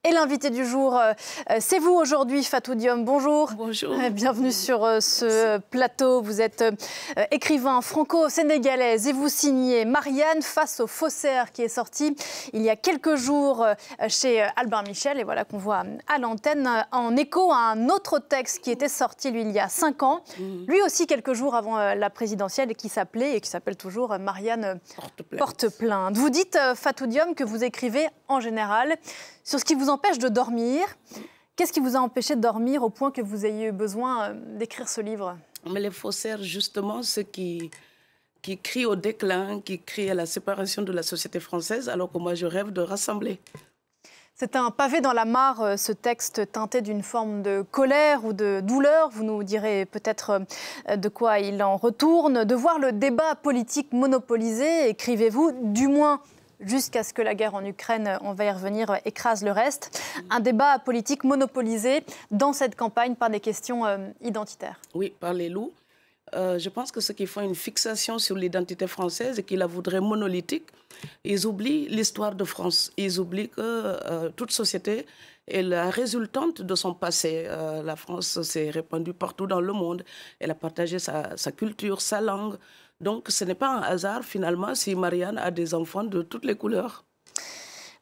Et l'invité du jour, c'est vous aujourd'hui, Fatou Diom. Bonjour. Bonjour. Bienvenue sur ce plateau. Vous êtes écrivain franco-sénégalaise et vous signez Marianne face aux faussaires qui est sorti il y a quelques jours chez Albin Michel. Et voilà qu'on voit à l'antenne en écho à un autre texte qui était sorti lui il y a 5 ans. Lui aussi quelques jours avant la présidentielle et qui s'appelait et qui s'appelle toujours Marianne porte plainte. Vous dites, Fatou Diom, que vous écrivez en général sur ce qui vous empêche de dormir. Qu'est-ce qui vous a empêché de dormir au point que vous ayez eu besoin d'écrire ce livre? Mais les faussaires, justement, ceux qui crient au déclin, qui crient à la séparation de la société française, alors que moi, je rêve de rassembler. C'est un pavé dans la mare, ce texte teinté d'une forme de colère ou de douleur. Vous nous direz peut-être de quoi il en retourne. De voir le débat politique monopolisé, écrivez-vous, du moins jusqu'à ce que la guerre en Ukraine, on va y revenir, écrase le reste. Un débat politique monopolisé dans cette campagne par des questions identitaires. Oui, par les loups. Je pense que ceux qui font une fixation sur l'identité française et qui la voudraient monolithique, ils oublient l'histoire de France. Ils oublient que toute société est la résultante de son passé. La France s'est répandue partout dans le monde. Elle a partagé sa culture, sa langue. Donc, ce n'est pas un hasard, finalement, si Marianne a des enfants de toutes les couleurs.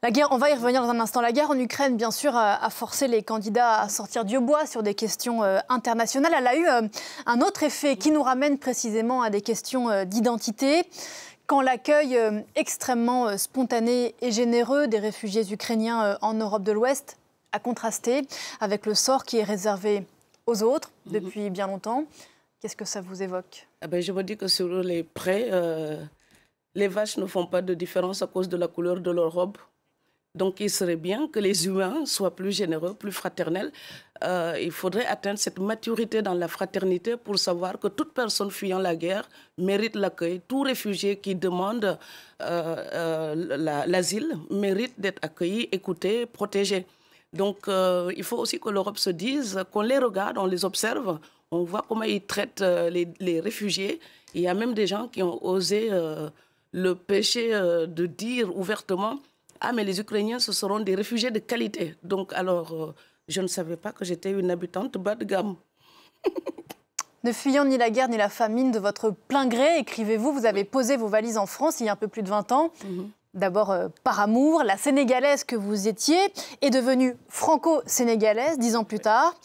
La guerre, on va y revenir dans un instant. La guerre en Ukraine, bien sûr, a forcé les candidats à sortir du bois sur des questions internationales. Elle a eu un autre effet qui nous ramène précisément à des questions d'identité. Quand l'accueil extrêmement spontané et généreux des réfugiés ukrainiens en Europe de l'Ouest a contrasté avec le sort qui est réservé aux autres depuis bien longtemps. Qu'est-ce que ça vous évoque? Je me dis que sur les prés, les vaches ne font pas de différence à cause de la couleur de leur robe. Donc, il serait bien que les humains soient plus généreux, plus fraternels. Il faudrait atteindre cette maturité dans la fraternité pour savoir que toute personne fuyant la guerre mérite l'accueil. Tout réfugié qui demande l'asile mérite d'être accueilli, écouté, protégé. Donc, il faut aussi que l'Europe se dise qu'on les regarde, on les observe. On voit comment ils traitent les réfugiés. Il y a même des gens qui ont osé le péché de dire ouvertement « Ah, mais les Ukrainiens, ce seront des réfugiés de qualité. » Donc, alors, je ne savais pas que j'étais une habitante bas de gamme. Ne fuyant ni la guerre ni la famine de votre plein gré, écrivez-vous, vous avez posé vos valises en France il y a un peu plus de 20 ans. D'abord par amour, la Sénégalaise que vous étiez est devenue franco-sénégalaise 10 ans plus tard.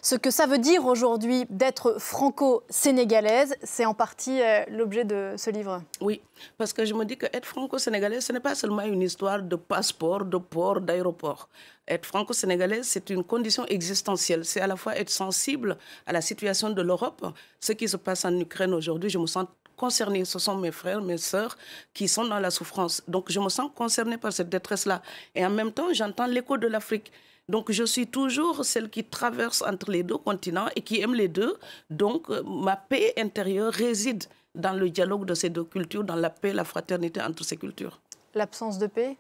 Ce que ça veut dire aujourd'hui d'être franco-sénégalaise, c'est en partie l'objet de ce livre. Oui, parce que je me dis qu'être franco-sénégalaise, ce n'est pas seulement une histoire de passeport, de port, d'aéroport. Être franco-sénégalaise, c'est une condition existentielle. C'est à la fois être sensible à la situation de l'Europe. Ce qui se passe en Ukraine aujourd'hui, je me sens concernée. Ce sont mes frères, mes sœurs qui sont dans la souffrance. Donc, je me sens concernée par cette détresse-là. Et en même temps, j'entends l'écho de l'Afrique. Donc, je suis toujours celle qui traverse entre les deux continents et qui aime les deux. Donc, ma paix intérieure réside dans le dialogue de ces deux cultures, dans la paix, la fraternité entre ces cultures. L'absence de paix?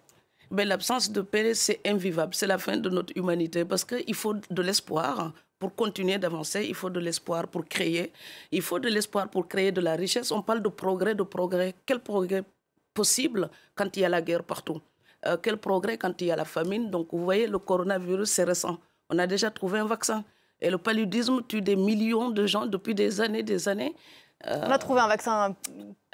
L'absence de paix, c'est invivable. C'est la fin de notre humanité parce qu'il faut de l'espoir. Pour continuer d'avancer, il faut de l'espoir pour créer. Il faut de l'espoir pour créer de la richesse. On parle de progrès, de progrès. Quel progrès possible quand il y a la guerre partout? Quel progrès quand il y a la famine? Donc, vous voyez, le coronavirus, c'est récent. On a déjà trouvé un vaccin. Et le paludisme tue des millions de gens depuis des années, des années. On a trouvé un vaccin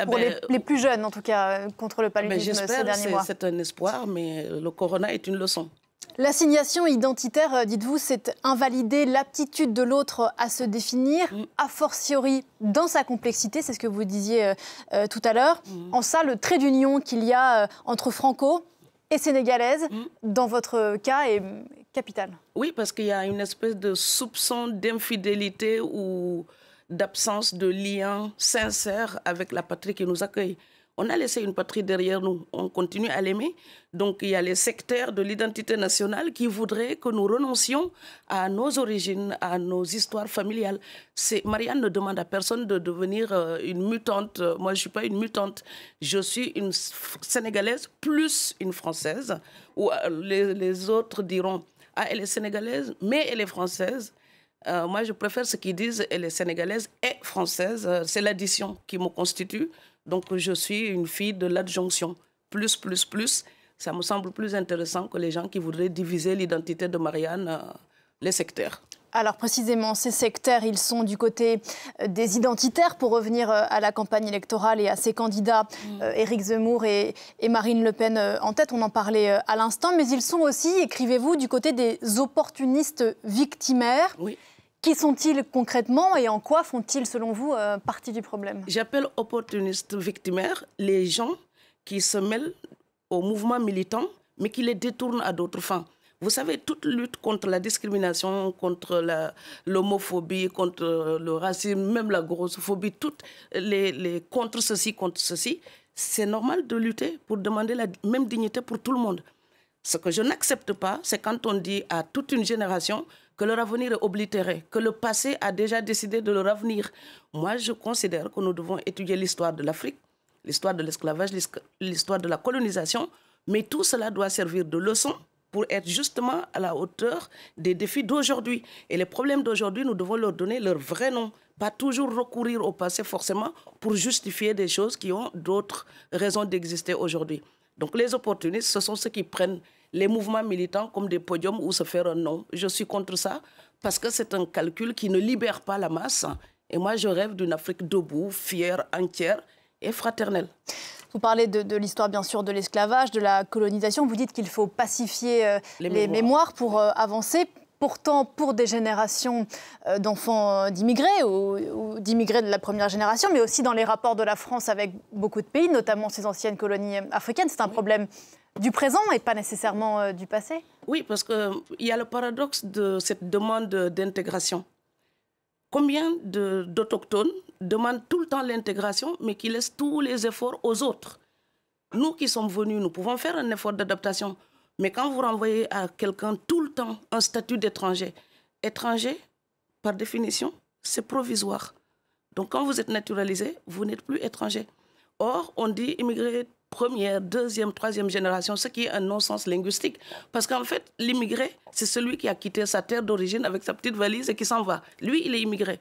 pour les plus jeunes, en tout cas, contre le paludisme ces derniers mois. J'espère, c'est un espoir, mais le corona est une leçon. L'assignation identitaire, dites-vous, c'est invalider l'aptitude de l'autre à se définir, a fortiori dans sa complexité, c'est ce que vous disiez tout à l'heure. En ça, le trait d'union qu'il y a entre franco et sénégalaise, dans votre cas, est capital. Oui, parce qu'il y a une espèce de soupçon d'infidélité ou d'absence de lien sincère avec la patrie qui nous accueille. On a laissé une patrie derrière nous, on continue à l'aimer. Donc il y a les sectaires de l'identité nationale qui voudraient que nous renoncions à nos origines, à nos histoires familiales. Marianne ne demande à personne de devenir une mutante. Moi, je ne suis pas une mutante. Je suis une Sénégalaise plus une Française. Ou les autres diront « Ah, elle est sénégalaise, mais elle est française ». Moi, je préfère ce qu'ils disent « Elle est sénégalaise et française ». C'est l'addition qui me constitue. Donc, je suis une fille de l'adjonction. Plus, plus, plus. Ça me semble plus intéressant que les gens qui voudraient diviser l'identité de Marianne, les sectaires. Alors précisément, ces sectaires, ils sont du côté des identitaires, pour revenir à la campagne électorale et à ses candidats, Éric Zemmour et Marine Le Pen en tête, on en parlait à l'instant, mais ils sont aussi, écrivez-vous, du côté des opportunistes victimaires. Oui. Qui sont-ils concrètement et en quoi font-ils, selon vous, partie du problème? J'appelle opportunistes victimaires les gens qui se mêlent au mouvement militant, mais qui les détournent à d'autres fins. Vous savez, toute lutte contre la discrimination, contre l'homophobie, contre le racisme, même la grossophobie, toutes les contre ceci, c'est normal de lutter pour demander la même dignité pour tout le monde. Ce que je n'accepte pas, c'est quand on dit à toute une génération que leur avenir est oblitéré, que le passé a déjà décidé de leur avenir. Moi, je considère que nous devons étudier l'histoire de l'Afrique, l'histoire de l'esclavage, l'histoire de la colonisation, mais tout cela doit servir de leçon pour être justement à la hauteur des défis d'aujourd'hui. Et les problèmes d'aujourd'hui, nous devons leur donner leur vrai nom. Pas toujours recourir au passé forcément pour justifier des choses qui ont d'autres raisons d'exister aujourd'hui. Donc les opportunistes, ce sont ceux qui prennent les mouvements militants comme des podiums où se faire un nom. Je suis contre ça parce que c'est un calcul qui ne libère pas la masse. Et moi, je rêve d'une Afrique debout, fière, entière et fraternelle. Vous parlez de l'histoire, bien sûr, de l'esclavage, de la colonisation. Vous dites qu'il faut pacifier les mémoires pour avancer. Pourtant, pour des générations d'enfants d'immigrés ou d'immigrés de la première génération, mais aussi dans les rapports de la France avec beaucoup de pays, notamment ces anciennes colonies africaines, c'est un problème du présent et pas nécessairement du passé. Oui, parce qu'il y a le paradoxe de cette demande d'intégration. Combien d'autochtones demandent tout le temps l'intégration, mais qui laissent tous les efforts aux autres? Nous qui sommes venus, nous pouvons faire un effort d'adaptation. Mais quand vous renvoyez à quelqu'un tout le temps un statut d'étranger, étranger, par définition, c'est provisoire. Donc quand vous êtes naturalisé, vous n'êtes plus étranger. Or, on dit immigré première, deuxième, troisième génération, ce qui est un non-sens linguistique. Parce qu'en fait, l'immigré, c'est celui qui a quitté sa terre d'origine avec sa petite valise et qui s'en va. Lui, il est immigré.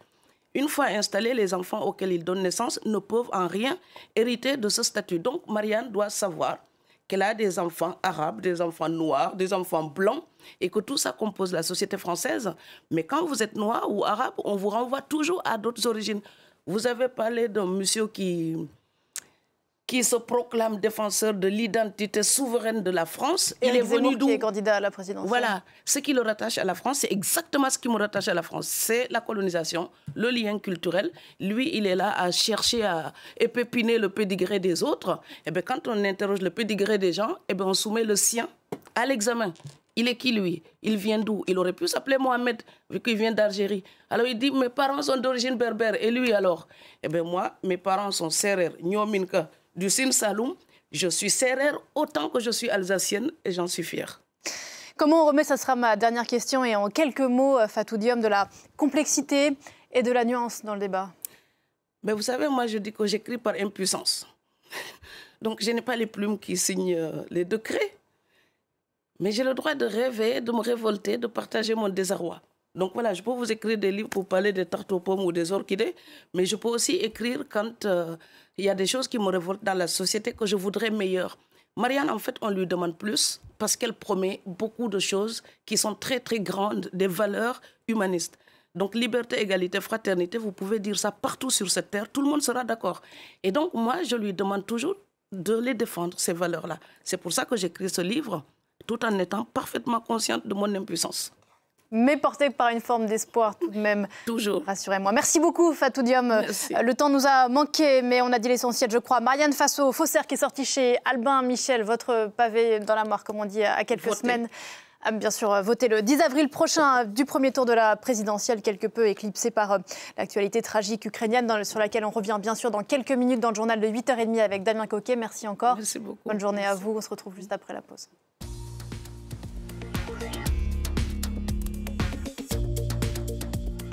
Une fois installés, les enfants auxquels il donne naissance ne peuvent en rien hériter de ce statut. Donc, Marianne doit savoir qu'elle a des enfants arabes, des enfants noirs, des enfants blancs, et que tout ça compose la société française. Mais quand vous êtes noir ou arabe, on vous renvoie toujours à d'autres origines. Vous avez parlé d'un monsieur qui se proclame défenseur de l'identité souveraine de la France. Il est venu d'où? Qui est candidat à la présidentielle. Voilà, ce qui le rattache à la France, c'est exactement ce qui me rattache à la France. C'est la colonisation, le lien culturel. Lui, il est là à chercher à épépiner le pédigré des autres. Et bien, quand on interroge le pédigré des gens, et bien, on soumet le sien à l'examen. Il est qui, lui? Il vient d'où? Il aurait pu s'appeler Mohamed, vu qu'il vient d'Algérie. Alors, il dit, mes parents sont d'origine berbère. Et lui, alors? Eh bien, moi, mes parents sont Serer, Nyominka, du Sine Saloum. Je suis sérère autant que je suis alsacienne et j'en suis fière. Comment on remet, ça sera ma dernière question, et en quelques mots, Fatou Diom, de la complexité et de la nuance dans le débat? Mais vous savez, moi je dis que j'écris par impuissance. Donc je n'ai pas les plumes qui signent les décrets. Mais j'ai le droit de rêver, de me révolter, de partager mon désarroi. Donc voilà, je peux vous écrire des livres pour parler des tartes aux pommes ou des orchidées, mais je peux aussi écrire quand il y a des choses qui me révoltent dans la société que je voudrais meilleures. Marianne, en fait, on lui demande plus parce qu'elle promet beaucoup de choses qui sont très, très grandes, des valeurs humanistes. Donc liberté, égalité, fraternité, vous pouvez dire ça partout sur cette terre, tout le monde sera d'accord. Et donc moi, je lui demande toujours de les défendre, ces valeurs-là. C'est pour ça que j'écris ce livre, tout en étant parfaitement consciente de mon impuissance. Mais porté par une forme d'espoir tout de même. Toujours. Rassurez-moi. Merci beaucoup, Fatou Diom. Merci. Le temps nous a manqué, mais on a dit l'essentiel, je crois. Marianne Faso-Faussaire, qui est sortie chez Albin Michel, votre pavé dans la mare, comme on dit, à quelques semaines. Bien sûr, votez le 10 avril prochain du premier tour de la présidentielle, quelque peu éclipsé par l'actualité tragique ukrainienne, sur laquelle on revient bien sûr dans quelques minutes dans le journal de 8h30 avec Damien Coquet. Merci encore. Merci beaucoup. Bonne journée à vous. On se retrouve juste après la pause.